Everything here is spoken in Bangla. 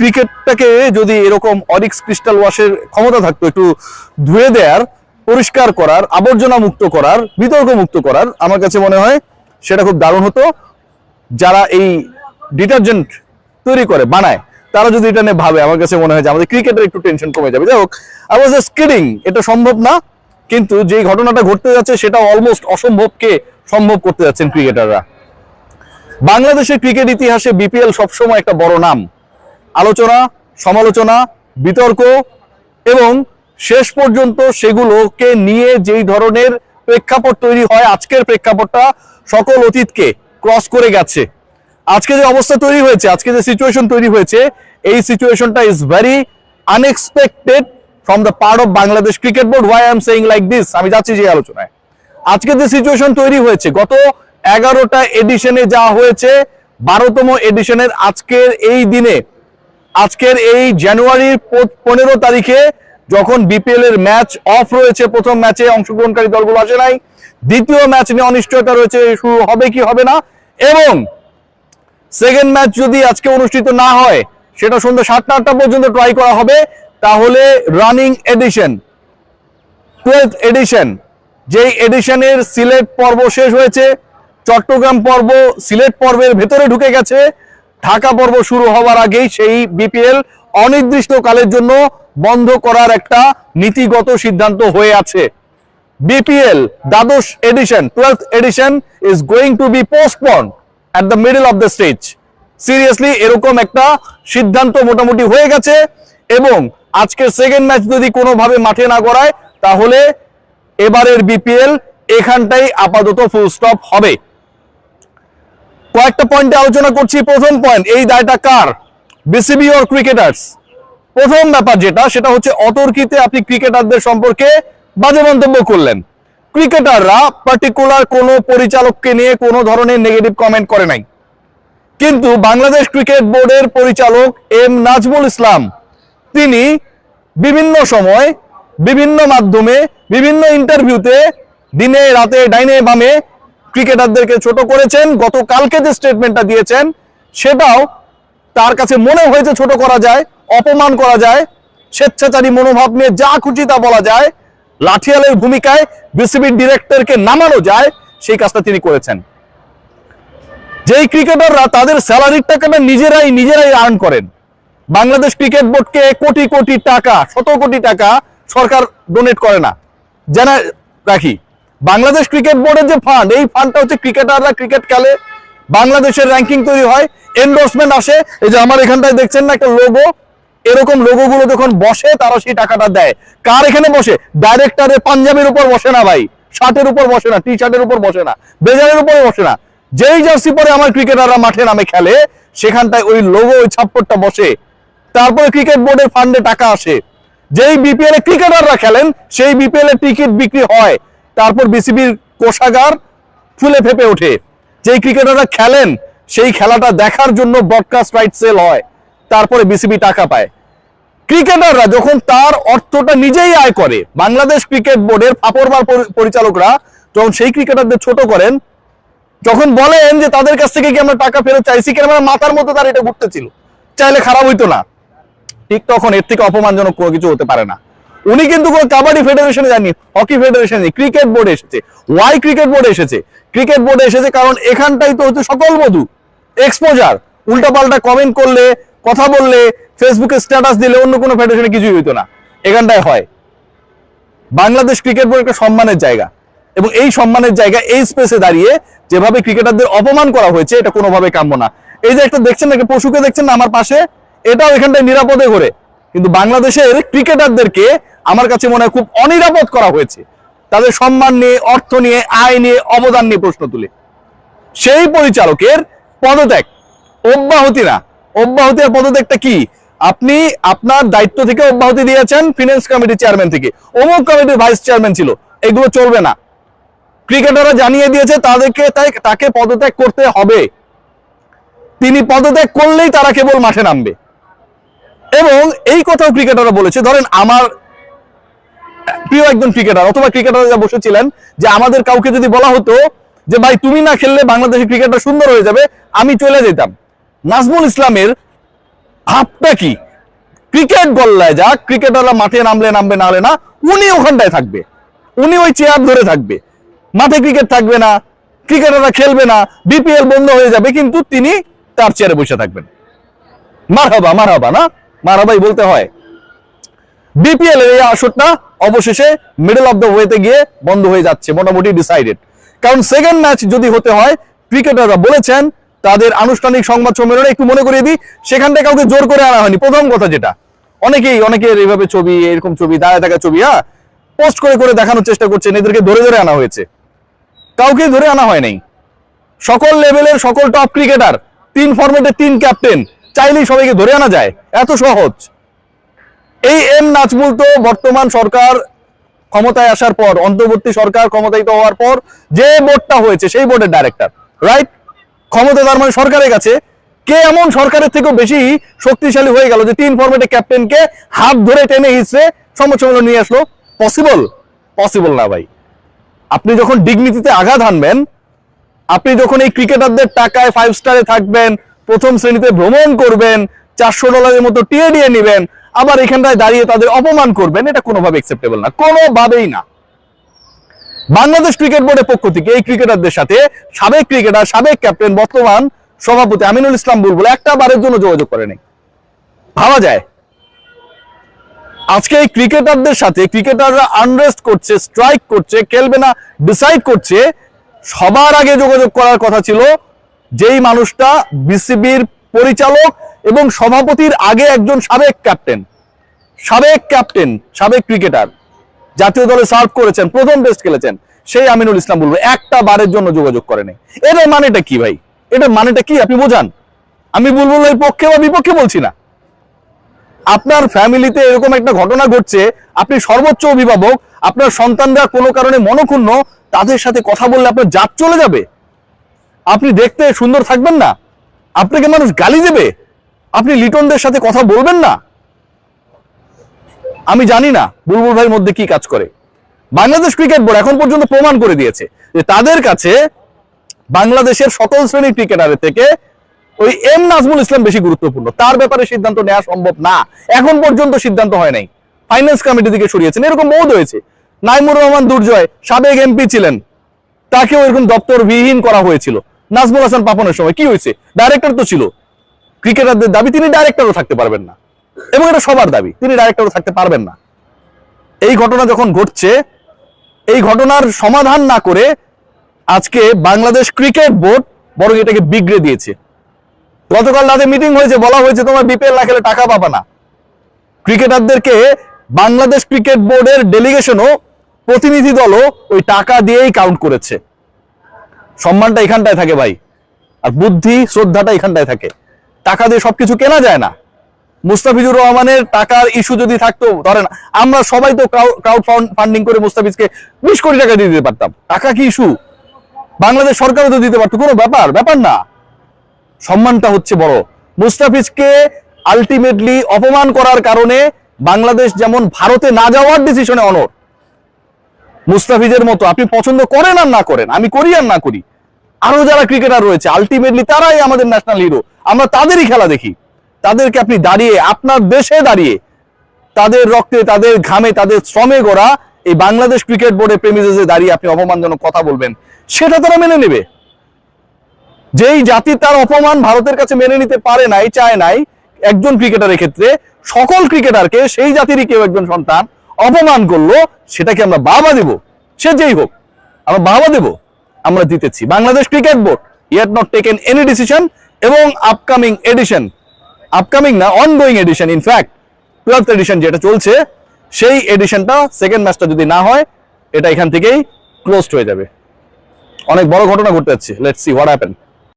ক্রিকেটটাকে যদি এরকম অরিক্স ক্রিস্টাল ওয়াশের ক্ষমতা থাকতো, একটু ধুয়ে দেওয়ার, পরিষ্কার করার, আবর্জনা মুক্ত করার, বিতর্ক মুক্ত করার, আমার কাছে মনে হয় সেটা খুব দারুণ হতো। যারা এই ডিটারজেন্ট তৈরি করে বানায় তারা যদি এটা নিয়ে ভাবে, আমার কাছে মনে হয় যে আমাদের ক্রিকেটের একটু টেনশন কমে যাবে। যাই হোক, আই ওয়াজ জাস্ট কিডিং, এটা সম্ভব না, কিন্তু যে ঘটনাটা ঘটতে যাচ্ছে সেটা অলমোস্ট অসম্ভবকে সম্ভব করতে যাচ্ছেন ক্রিকেটাররা। বাংলাদেশের ক্রিকেট ইতিহাসে বিপিএল সবসময় একটা বড় নাম, আলোচনা, সমালোচনা, বিতর্ক, এবং শেষ পর্যন্ত সেগুলোকে নিয়ে যেই ধরনের প্রেক্ষাপট তৈরি হয়, আজকের প্রেক্ষাপটটা সকল অতীতকে ক্রস করে গেছে। আজকে যে অবস্থা তৈরি হয়েছে, আজকে যে সিচুয়েশন তৈরি হয়েছে, এই সিচুয়েশনটা is very unexpected from the part of Bangladesh cricket board. Why I am saying like this, আমি যাচ্ছি যে আলোচনায়। আজকে যে সিচুয়েশন তৈরি হয়েছে, গত 11টা এডিশনে যা হয়েছে, 12তম এডিশনের আজকের এই দিনে, আজকের এই জানুয়ারির 15 তারিখে যখন বিপিএল এর ম্যাচ অফ রয়েছে, প্রথম ম্যাচে অংশগ্রহণকারী দলগুলো আসে নাই, দ্বিতীয় ম্যাচ নিয়ে অনিশ্চয়তা রয়েছে, শুরু হবে কি হবে না, এবং সেকেন্ড ম্যাচ যদি আজকে অনুষ্ঠিত না হয়, সেটা সন্ধ্যা 7টা-8টা পর্যন্ত ট্রাই করা হবে, তাহলে রানিং এডিশন 12th এডিশন, যেই এডিশনের সিলেট পর্ব শেষ হয়েছে, চট্টগ্রাম পর্ব সিলেট পর্বের ভেতরে ঢুকে গেছে, ঢাকা পর্ব শুরু হওয়ার আগেই সেই বিপিএল অনির্দিষ্টকালের জন্য বন্ধ করার একটা নীতিগত সিদ্ধান্ত হয়ে আছে। বিপিএল দ্বাদশ edition, 12th edition is going to be postponed at the middle of the stage. Seriously এরকম একটা সিদ্ধান্ত মোটামুটি হয়ে গেছে, এবং আজকের সেকেন্ড ম্যাচ যদি কোনোভাবে মাঠে না গড়ায়, তাহলে এবারের বিপিএল এখানটাই আপাতত ফুল স্টপ হবে। কয়েকটা পয়েন্টে আলোচনা করছি। প্রথম পয়েন্ট, এই দায়টা কার? BCB or cricketers? প্রথম ব্যাপার যেটা, সেটা হচ্ছে অতর্কিতে আপনি ক্রিকেটারদের সম্পর্কে বাজে মন্তব্য করলেন। ক্রিকেটাররা পার্টিকুলার কোনো পরিচালককে নিয়ে কোনো ধরনের নেগেটিভ কমেন্ট করে নাই, কিন্তু বাংলাদেশ ক্রিকেট বোর্ডের পরিচালক এম নাজমুল ইসলাম, তিনি বিভিন্ন সময়, বিভিন্ন মাধ্যমে, বিভিন্ন ইন্টারভিউতে দিনে রাতে ডাইনে বামে ক্রিকেটারদেরকে ছোট করেছেন। গতকালকে যে স্টেটমেন্টটা দিয়েছেন, সেটাও তার কাছে মনে হয়েছে ছোট করা যায়, অপমান করা যায়, স্বেচ্ছাচারী মনোভাব নিয়ে যা খুশি তা বলা যায়, লাঠিয়ালের ভূমিকায় বিসিবির ডিরেক্টরকে নামানো যায়, সেই কাজটা তিনি করেছেন। যেই ক্রিকেটাররা তাদের স্যালারির টাকাটা নিজেরাই আর্ন করেন, বাংলাদেশ ক্রিকেট বোর্ডকে কোটি কোটি টাকা, শত কোটি টাকা সরকার ডোনেট করে না। জানা রাখি, বাংলাদেশ ক্রিকেট বোর্ডের যে ফান্ড, এই ফান্ডটা হচ্ছে ক্রিকেটাররা ক্রিকেট খেলে, বাংলাদেশের র্যাঙ্কিং তৈরি হয়, এন্ডোর্সমেন্ট আসে। এই যে আমার এখানটায় দেখছেন না একটা লোগো, এরকম লোগোগুলো যখন বসে, তারা সেই টাকাটা দেয়। কার এখানে বসে? ডাইরেক্টরের পাঞ্জাবির উপর বসে না ভাই, শার্টের উপর বসে না, টি শার্টের উপর বসে না, ব্লেজারের উপর বসে না। যেই জার্সি পরে আমার ক্রিকেটাররা মাঠে নামে খেলে, সেখানটায় ওই লোগো, ওই ছাপ্পরটা বসে। তারপরে ক্রিকেট বোর্ডের ফান্ডে টাকা আসে। যেই বিপিএল এ ক্রিকেটাররা খেলেন, সেই বিপিএল এর টিকিট বিক্রি হয়, তারপর বিসিবির কোষাগার ফুলে ফেপে ওঠে। যেই ক্রিকেটাররা খেলেন, সেই খেলাটা দেখার জন্য ব্রডকাস্ট রাইট সেল হয়, তারপরে বিসিবি টাকা পায়। ক্রিকেটাররা যখন তার অর্থটা নিজেই আয় করে, বাংলাদেশ ক্রিকেট বোর্ডের ফাপরবার পরিচালকরা যখন সেই ক্রিকেটারদের ছোট করেন, যখন বলেন যে তাদের কাছ থেকে কি আমরা টাকা ফেরত চাইছি, কেন মাথার মধ্যে তার এটা ঘুরতেছিল, চাইলে খারাপ হইতো না। ঠিক তখন এর থেকে অপমানজনক কোনো কিছু হতে পারে না। উনি কিন্তু কোনো কাবাডি ফেডারেশনে যাননি, হকি ফেডারেশনে, ক্রিকেট বোর্ডে এসেছে। ওয়াই ক্রিকেট বোর্ডে এসেছে? ক্রিকেট বোর্ডে এসেছে কারণ এখানটাই তো হচ্ছে সকল মধু, এক্সপোজার। উল্টাপাল্টা কমেন্ট করলে, কথা বললে, ফেসবুকে স্ট্যাটাস দিলে অন্য কোনো ফেডারেশনে কিছুই হইতো না, এখানটায় হয়। বাংলাদেশ ক্রিকেট বোর্ড একটা সম্মানের জায়গা, এবং এই সম্মানের জায়গা, এই স্পেসে দাঁড়িয়ে যেভাবে ক্রিকেটারদের অপমান করা হয়েছে, এটা কোনোভাবে কাম্য না। এই যে একটা দেখছেন না, একটা পশুকে দেখছেন না আমার পাশে, এটাও এখানটায় নিরাপদে ঘোরে, কিন্তু বাংলাদেশের ক্রিকেটারদেরকে আমার কাছে মনে হয় খুব অনিরাপদ করা হয়েছে, তাদের সম্মান নিয়ে, অর্থ নিয়ে, আয় নিয়ে, অবদান নিয়ে প্রশ্ন তুলে। সেই পরিচালকের পদত্যাগ, অব্যাহতি না, অব্যাহতি আর পদত্যাগটা কি? আপনি আপনার দায়িত্ব থেকে অব্যাহতি দিয়েছেন ফিনান্স কমিটির চেয়ারম্যান থেকে, অমুক কমিটির ভাইস চেয়ারম্যান ছিল, এগুলো চলবে না। ক্রিকেটাররা জানিয়ে দিয়েছে তাকে পদত্যাগ করতে হবে। তিনি পদত্যাগ করলেই তারা কেবল মাঠে নামবে। এবং এই কথাও ক্রিকেটাররা বলেছে, ধরেন আমার প্রিয় একজন ক্রিকেটার অথবা ক্রিকেটাররা বসেছিলেন, যে আমাদের কাউকে যদি বলা হতো যে ভাই তুমি না খেললে বাংলাদেশের ক্রিকেটটা সুন্দর হয়ে যাবে, আমি চলে যেতাম। নাজমুল ইসলামের ভাবটা কি? ক্রিকেট গল্লায় যাক, ক্রিকেটাররা মাঠে নামলে নামবে, নাহলে না, উনি ওখানটায় থাকবে, উনি ওই চেয়ার ধরে থাকবে, মাঠে ক্রিকেট থাকবে না, ক্রিকেটাররা খেলবে না, বিপিএল বন্ধ হয়ে যাবে, কিন্তু তিনি তার চেয়ারে বসে থাকবেন। মারহাবা মারহাবা, না মারহাবাই বলতে হয়। বিপিএল এর এই আসরটা অবশেষে মিডল অফ দ্য ওয়েতে গিয়ে বন্ধ হয়ে যাচ্ছে, মোটামুটি ডিসাইডেড। কারণ সেকেন্ড ম্যাচ যদি হতে হয়, ক্রিকেটাররা বলেছেন তাদের আনুষ্ঠানিক সংবাদ সম্মেলনে, একটু মনে করিয়ে দিই, সেখানটায় কাউকে জোর করে আনা হয়নি। প্রথম কথা যেটা, অনেকের এইভাবে ছবি, এরকম ছবি, দাঁড়ায় থাকা ছবি পোস্ট করে করে দেখানোর চেষ্টা করছেন এদেরকে ধরে ধরে আনা হয়েছে। কাউকে ধরে আনা হয় নাই। সকল লেভেলের সকল টপ ক্রিকেটার, 3 ফরম্যাটে 3 ক্যাপ্টেন, চাইলেই সবাইকে ধরে আনা যায়, এত সহজ। এই এম নাজমুল তো বর্তমান সরকার ক্ষমতায় আসার পর, অন্তর্বর্তী সরকার ক্ষমতায়িত হওয়ার পর যে বোর্ডটা হয়েছে সেই বোর্ডের ডাইরেক্টর, রাইট? ক্ষমতা তার মানে সরকারের কাছে। কে এমন সরকারের থেকেও বেশি শক্তিশালী হয়ে গেল যে 3 ফরম্যাটে ক্যাপ্টেনকে হাত ধরে টেনে হিসড়ে সংবাদ সম্মেলন নিয়ে আসলো? পসিবল? পসিবল না ভাই। আপনি যখন ডিগনিটিতে আঘাত হানবেন, আপনি যখন এই ক্রিকেটারদের টাকায় 5 স্টারে থাকবেন, প্রথম শ্রেণীতে ভ্রমণ করবেন, $400 মতো টিএডিএ নেবেন, আবার এখানটায় দাঁড়িয়ে তাদের অপমান করবেন, এটা কোনোভাবে অ্যাকসেপ্টেবল না, কোনোভাবেই না। বাংলাদেশ ক্রিকেট বোর্ডের পক্ষ থেকে এই ক্রিকেটারদের সাথে সাবেক ক্রিকেটার, সাবেক ক্যাপ্টেন, বর্তমান সভাপতি আমিনুল ইসলাম বুলবুল একটা বারের জন্য যোগাযোগ করেনি। ভাবা যায়? আজকে এই ক্রিকেটারদের সাথে, ক্রিকেটাররা আনরেস্ট করছে, স্ট্রাইক করছে, খেলবে না ডিসাইড করছে, সবার আগে যোগাযোগ করার কথা ছিল যেই মানুষটা বিসিবির পরিচালক এবং সভাপতির আগে একজন সাবেক ক্যাপ্টেন, সাবেক ক্রিকেটার, জাতীয় দলে সার্ভ করেছেন, প্রথম টেস্ট খেলেছেন, সেই আমিনুল ইসলাম বুলবুল একটা বারের জন্য যোগাযোগ করেনি। এটার মানেটা কি ভাই? এটার মানেটা কি আপনি বোঝান। আমি বুলবুলের পক্ষে বা বিপক্ষে বলছি না। আপনার ফ্যামিলিতে এরকম একটা ঘটনা ঘটছে, আপনি সর্বোচ্চ অভিভাবক, আপনার সন্তানরা কোনো কারণে মনক্ষুণ্ণ, তাদের সাথে কথা বললে আপনার জাত চলে যাবে? আপনি দেখতে সুন্দর থাকবেন না? আপনাকে মানুষ গালি দেবে? আপনি লিটনদের সাথে কথা বলবেন না? আমি জানি না বুলবুল ভাইয়ের মধ্যে কি কাজ করে। বাংলাদেশ ক্রিকেট বোর্ড এখন পর্যন্ত প্রমাণ করে দিয়েছে যে তাদের কাছে বাংলাদেশের সকল শ্রেণীর ক্রিকেটারের থেকে ওই এম নাজমুল ইসলাম বেশি গুরুত্বপূর্ণ। তার ব্যাপারে সিদ্ধান্ত নেওয়া সম্ভব না, এখন পর্যন্ত সিদ্ধান্ত হয় নাই। ফাইন্যান্স কমিটি থেকে সরিয়েছেন, এরকম বহুত হয়েছে। নাইমুর রহমান দুর্জয় সাবেক এমপি ছিলেন, তাকেও এরকম দপ্তরবিহীন করা হয়েছিল। নাজমুল হাসান পাপনের সময় কি হয়েছে? ডাইরেক্টর তো ছিল। ক্রিকেটারদের দাবি তিনি ডাইরেক্টরও থাকতে পারবেন না, এবং এটা সবার দাবি, তিনি ডাইরেক্টরও থাকতে পারবেন না। এই ঘটনা যখন ঘটছে, এই ঘটনার সমাধান না করে আজকে বাংলাদেশ ক্রিকেট বোর্ড বরং এটাকে বিগড়ে দিয়েছে। গতকাল রাতে মিটিং হয়েছে, বলা হয়েছে তোমার বিপিএল না খেলে টাকা পাবা না। ক্রিকেটারদেরকে বাংলাদেশ ক্রিকেট বোর্ডের ডেলিগেশনও, প্রতিনিধি দলও ওই টাকা দিয়েই কাউন্ট করেছে। সম্মানটা এখানটায় থাকে ভাই, আর বুদ্ধি শ্রদ্ধাটা এখানটায় থাকে। টাকা দিয়ে সবকিছু কেনা যায় না। মুস্তাফিজুর রহমানের টাকার ইস্যু যদি থাকতো, ধরেন আমরা সবাই তো ক্রাউড ফান্ডিং করে মুস্তাফিজকে 20 কোটি টাকা দিয়ে দিতে পারতাম। টাকা কি ইস্যু? বাংলাদেশ সরকারও তো দিতে পারতো, কোনো ব্যাপার না। সম্মানটা হচ্ছে বড়। মুস্তাফিজকে আলটিমেটলি অপমান করার কারণে বাংলাদেশ যেমন ভারতে না যাওয়ার ডিসিশনে অনড়, মুস্তাফিজের মতো আপনি পছন্দ করেন আর না করেন, আমি করি আর না করি, আরো যারা ক্রিকেটার রয়েছে আলটিমেটলি তারাই আমাদের ন্যাশনাল হিরো, আমরা তাদেরই খেলা দেখি। তাদেরকে আপনি দাঁড়িয়ে, আপনার দেশে দাঁড়িয়ে, তাদের রক্তে, তাদের ঘামে, তাদের শ্রমে গড়া এই বাংলাদেশ ক্রিকেট বোর্ডের প্রেমিসে দাঁড়িয়ে আপনি অপমানজনক কথা বলবেন, সেটা তারা মেনে নেবে। যেই জাতি তার অপমান ভারতের কাছে মেনে নিতে পারে নাই, চায় নাই, একজন ক্রিকেটারের ক্ষেত্রে সকল ক্রিকেটারকে সেই জাতিরই কেউ একজন সন্তান অপমান করলো, সেটাকে আমরা বাহবা দেব, সে যেই হোক আমরা বাহবা দেব, আমরা দিতেছি। Bangladesh cricket board yet not taken any decision, এবং আপকামিং এডিশন, আপকামিং না ongoing edition, in fact 12th edition যেটা চলছে, সেই এডিশনটা সেকেন্ড ম্যাচটা যদি না হয়, এটা এখান থেকেই ক্লোজড হয়ে যাবে। অনেক বড় ঘটনা ঘটতে যাচ্ছে, লেটস সি হোয়াট হ্যাপেন।